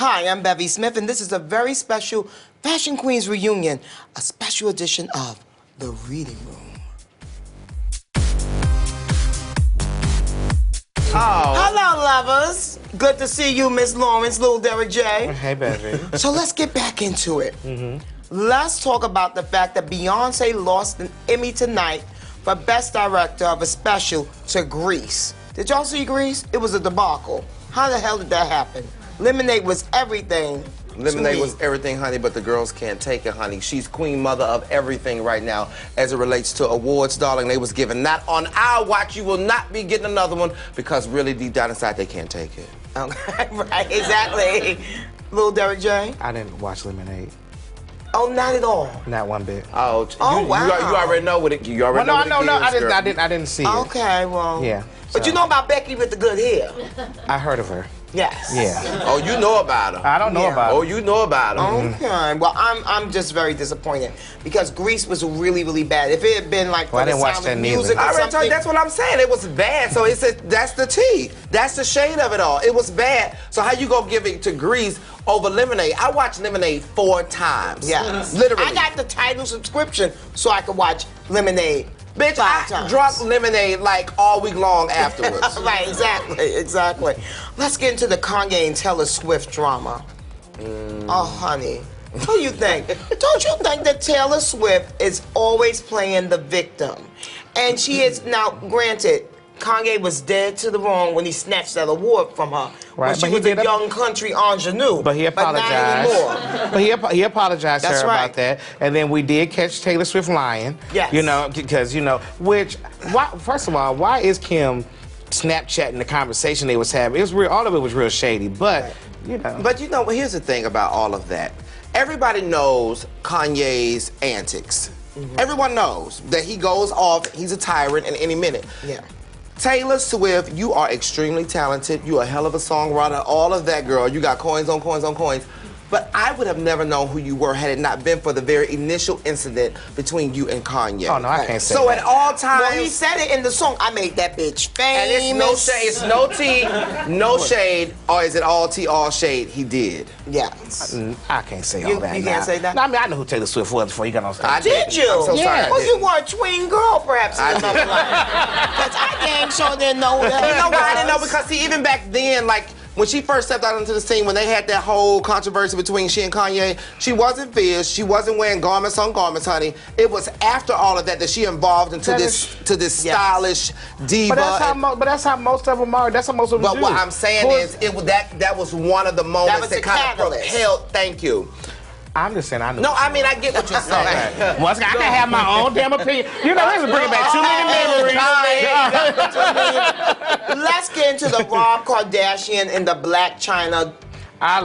Hi, I'm Bevy Smith, and this is a very special Fashion Queens reunion, a special edition of The Reading Room. Oh. Hello, lovers. Good to see you, Miss Lawrence, Little Derek J. Hey, baby. So let's get back into it. Let's talk about the fact that Beyonce lost an Emmy tonight for Best Director of a Special to Grease. Did y'all see Grease? It was a debacle. How the hell did that happen? Lemonade was everything. Lemonade was everything, honey, but the girls can't take it, honey. She's queen mother of everything right now as it relates to awards, darling. They was given that on our watch. You will not be getting another one because really deep down inside they can't take it. Okay, right, exactly. Little Derek J. I didn't watch Lemonade. Oh, not at all. Not one bit. Oh, wow. You already know what it. You already know what it is, I didn't see it. Okay, well. Yeah. But you know about Becky with the good hair? I heard of her. Yes. Yeah. Oh, you know about her. I don't know about her. Oh, you know about her. Okay. Well, I'm just very disappointed because Grease was really, really bad. If it had been like I didn't watch that music I or already told you, something. that's what I'm saying. It was bad. So it's that's the tea. That's the shade of it all. It was bad. So how you gonna give it to Grease over Lemonade? I watched Lemonade 4 times. Yeah. Literally. I got the title subscription so I could watch Lemonade. Bitch, 5 I times. drunk Lemonade like all week long afterwards. Right, exactly. Let's get into the Kanye and Taylor Swift drama. Oh, honey. What do you think? Don't you think that Taylor Swift is always playing the victim? And she is, now, granted, Kanye was dead to the wrong when he snatched that award from her. Right, When but she he was a did young country ingenue. But he apologized. But not anymore. But he apologized to That's her right. about that. And then we did catch Taylor Swift lying. Yes. You know, because, first of all, why is Kim Snapchatting the conversation they was having? It was real, all of it was real shady, but, you know. But here's the thing about all of that. Everybody knows Kanye's antics. Everyone knows that he goes off, he's a tyrant in any minute. Yeah. Taylor Swift, you are extremely talented. You a hell of a songwriter. All of that, girl. You got coins on coins on coins. But I would have never known who you were had it not been for the very initial incident between you and Kanye. Oh, no, I can't say So that. at all times... Well, he said it in the song. I made that bitch famous. And it's no shade, it's no tea, no shade, or is it all tea, all shade? He did. Yes. I can't say all that You now. can't say that? No, I mean, I know who Taylor Swift was before you got on stage. Did you? I'm so sorry. I Well, did. you were a tween girl, perhaps, in another life. Because I dang sure didn't know that. You know why I didn't know? Because see, even back then, like, when she first stepped out into the scene, when they had that whole controversy between she and Kanye, she wasn't fierce. She wasn't wearing garments on garments, honey. It was after all of that that she evolved into this stylish diva. But that's how most of them are. That's how most of them do. But what I'm saying is, that was one of the moments that kind of catalyst. propelled. Thank you. I'm just saying I know. No, I mean I get what you're saying. Once I can have my own damn opinion. You know, this is bringing back too many memories. Let's get into the Rob Kardashian and the Black China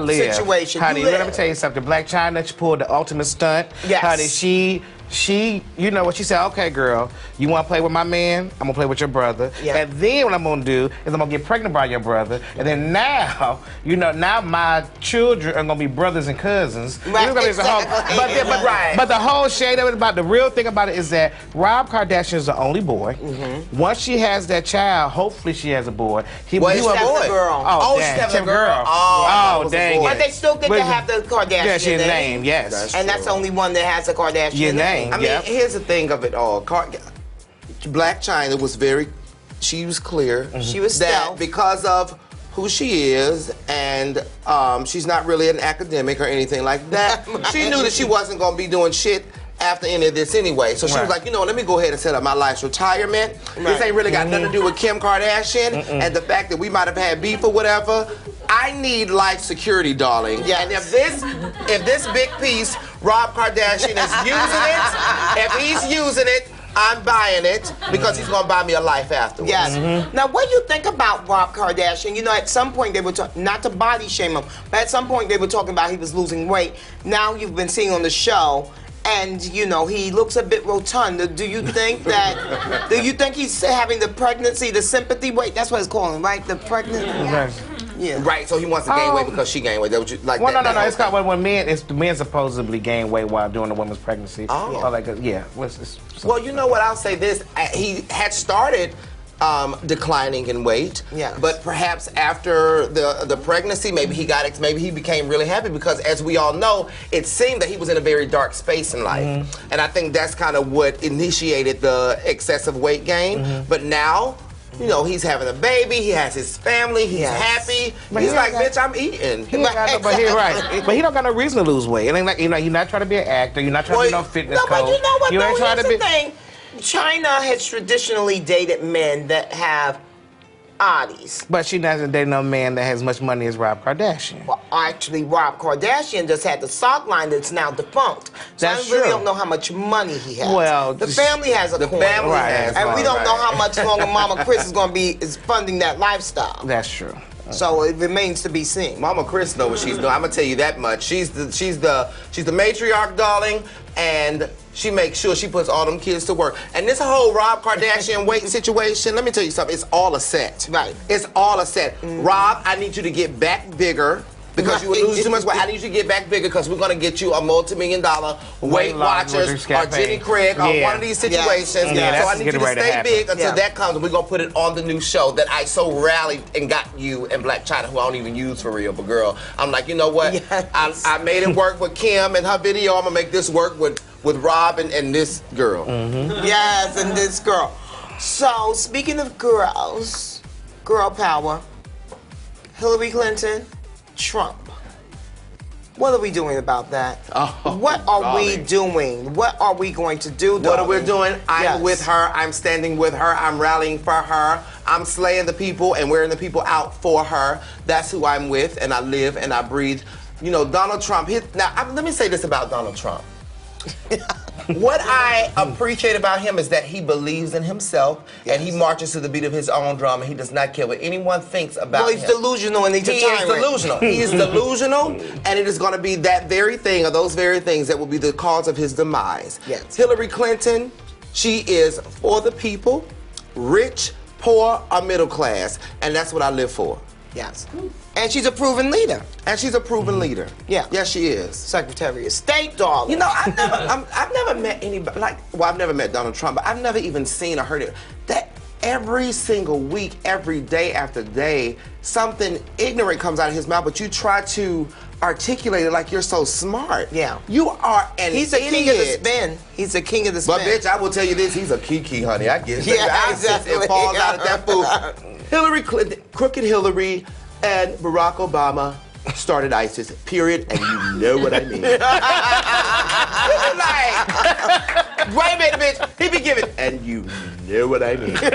situation. Honey, You let me live. tell you something. Black China, she pulled the ultimate stunt. Yes. Honey, she, you know what she said, okay, girl, you want to play with my man? I'm going to play with your brother. Yeah. And then what I'm going to do is I'm going to get pregnant by your brother. And then now, now my children are going to be brothers and cousins. Right, But the whole shade of it, the real thing about it is that Rob Kardashian is the only boy. Once she has that child, hopefully she has a boy. He Well, was a girl. Oh, she's dang, having a Tim girl. Oh, dang. But they still get to have the Kardashian name, yes. And that's the only one that has a Kardashian name. I mean, here's the thing of it all. Black China was she was clear. She was that stealth. because of who she is, and she's not really an academic or anything like that. She knew that she wasn't going to be doing shit after any of this anyway. So she was like, let me go ahead and set up my life's retirement. This ain't really got nothing to do with Kim Kardashian and the fact that we might have had beef or whatever. I need life security, darling. Yes. And if this big piece, Rob Kardashian is using it, if he's using it, I'm buying it because he's gonna buy me a life afterwards. Yes. Now, what do you think about Rob Kardashian? You know, at some point they were talking, not to body shame him, but at some point they were talking about he was losing weight. Now you've been seeing on the show, and he looks a bit rotund. Do you think that? Do you think he's having the pregnancy, the sympathy weight? That's what it's calling, right? The pregnancy. Yeah. Right, so he wants to gain weight because she gained weight. That what you like? Well, no. It's called when the men supposedly gain weight while during the woman's pregnancy. Oh. Well, you know what? I'll say this. He had started declining in weight. Yeah. But perhaps after the pregnancy, maybe he became really happy because, as we all know, it seemed that he was in a very dark space in life, and I think that's kind of what initiated the excessive weight gain. But now, you know, he's having a baby, he has his family, he's happy. But he's like, bitch, I'm eating. But he don't got no reason to lose weight. It ain't like, you know, you're not trying to be an actor, you're not trying to be no fitness coach. No, but you know what, ain't trying here's the thing. China has traditionally dated men that have oddies. But she doesn't date no man that has much money as Rob Kardashian. Well, actually, Rob Kardashian just had the sock line that's now defunct. So That's I really true. don't know how much money he has. Well, the family has a coin. has and money, we don't know how much longer Mama Chris is going to be funding that lifestyle. That's true. So it remains to be seen. Mama Chris knows what she's doing. I'm gonna tell you that much. She's the matriarch, darling, and she makes sure she puts all them kids to work. And this whole Rob Kardashian weight situation, let me tell you something. It's all a set. Right. It's all a set. Rob, I need you to get back bigger. Because you were losing too much weight. I need you to get back bigger because we're going to get you a multi-million-dollar Weight Watchers or Jenny Craig or one of these situations. Yeah, so I need you to stay big until that comes, and we're going to put it on the new show that I so rallied and got you and Black China, who I don't even use for real, but girl, I'm like, you know what? Yes. I made it work with Kim and her video. I'm going to make this work with Rob and this girl. Yes, and this girl. So, speaking of girls, girl power, Hillary Clinton, Trump. What are we doing about that? What are we doing? What are we going to do, darling? What are we doing? I'm with her. I'm standing with her. I'm rallying for her. I'm slaying the people and wearing the people out for her. That's who I'm with, and I live and I breathe. You know, Donald Trump. Let me say this about Donald Trump. What I appreciate about him is that he believes in himself and he marches to the beat of his own drum and he does not care what anyone thinks about him. Well, he's delusional and he's a tyrant. He is delusional. He is delusional, and it is going to be that very thing or those very things that will be the cause of his demise. Yes. Hillary Clinton, she is for the people, rich, poor, or middle class, and that's what I live for. Yes. And she's a proven leader. And she's a proven leader. Yeah. Yes, she is. Secretary of State, darling. You know, I've never met anybody I've never met Donald Trump, but I've never even seen or heard it. That every single week, every day after day, something ignorant comes out of his mouth, but you try to articulate it like you're so smart. Yeah. You are an He's the idiot. king of the spin. He's the king of the spin. But bitch, I will tell you this, he's a kiki, honey. I get it. Yeah, exactly. It falls out of that food. Hillary Clinton, crooked Hillary, and Barack Obama started ISIS, period, and you know what I mean. Like, wait a minute, bitch, he be giving, and you know what I mean. Bitch,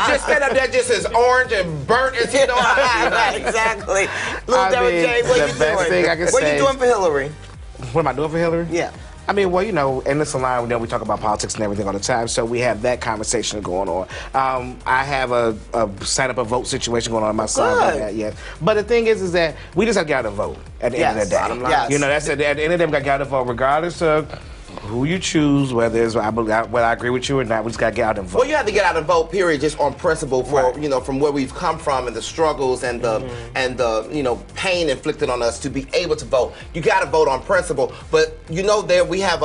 just stand up there just as orange and burnt as you know how. Right, exactly. Little Derek J, what are you doing? What are you doing for Hillary? What am I doing for Hillary? Yeah. I mean, well, you know, in the salon, you know, we talk about politics and everything all the time, so we have that conversation going on. I have a sign up a vote situation going on in my son. Yes. But the thing is that we just have to get out and vote at the end of the day. Yes. You know, that's at the end of the day, we got to get out and vote, regardless of who you choose, whether I agree with you or not. We just got to get out and vote. Well, you have to get out and vote, period, just on principle for, you know, from where we've come from and the struggles and the you know, pain inflicted on us to be able to vote. You got to vote on principle. But, you know, we have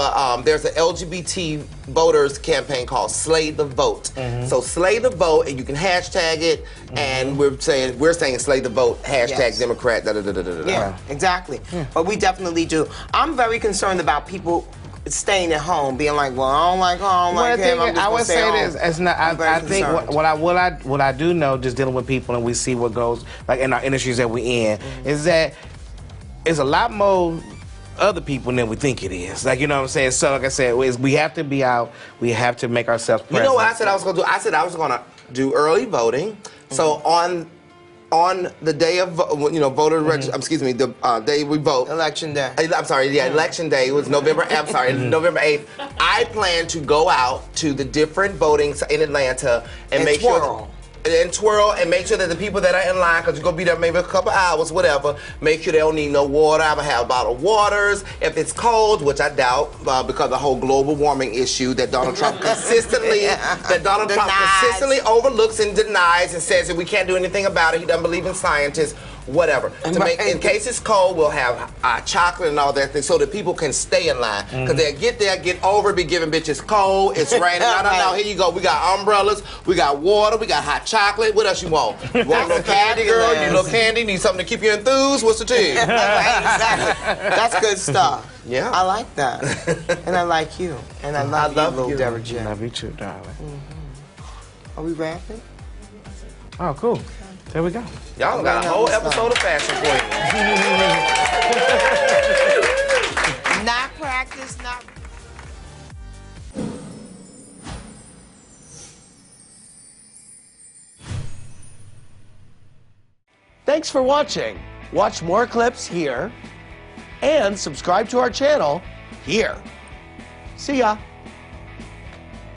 there's an LGBT voters campaign called Slay the Vote. So Slay the Vote, and you can hashtag it, and we're saying Slay the Vote, hashtag Democrat, Yeah, exactly. But we definitely do. I'm very concerned about people staying at home, being like, well, I don't like home, like him. I would say this. It's not. I think what I do know, just dealing with people, and we see what goes like in our industries that we in, is that it's a lot more other people than we think it is. Like, you know what I'm saying? So, like I said, we have to be out. We have to make ourselves present. You know what I said I was going to do? I said I was going to do early voting. So on the day of, you know, excuse me, the day we vote. Election day. I'm sorry, election day. It was November 8th. I plan to go out to the different votings in Atlanta and make sure. And twirl and make sure that the people that are in line, because you're going to be there maybe a couple hours, whatever, make sure they don't need no water. I'm going to have bottled waters. If it's cold, which I doubt, because of the whole global warming issue that Donald Trump consistently overlooks and denies and says that we can't do anything about it. He doesn't believe in scientists. whatever. In case it's cold, we'll have chocolate and all that thing so that people can stay in line. Because they'll get there, get over, be giving bitches cold, it's raining. No, here you go. We got umbrellas, we got water, we got hot chocolate. What else you want? You want a little candy, girl? You need a little candy? Need something to keep you enthused? What's the tea? Exactly. That's good stuff. Yeah. I like that. And I like you. And I love you, little Derek J. Love you too, darling. Are we rapping? Oh, cool. There we go. Y'all got a whole episode of Fashion Queen. Not practice, not... Thanks for watching. Watch more clips here and subscribe to our channel here. See ya.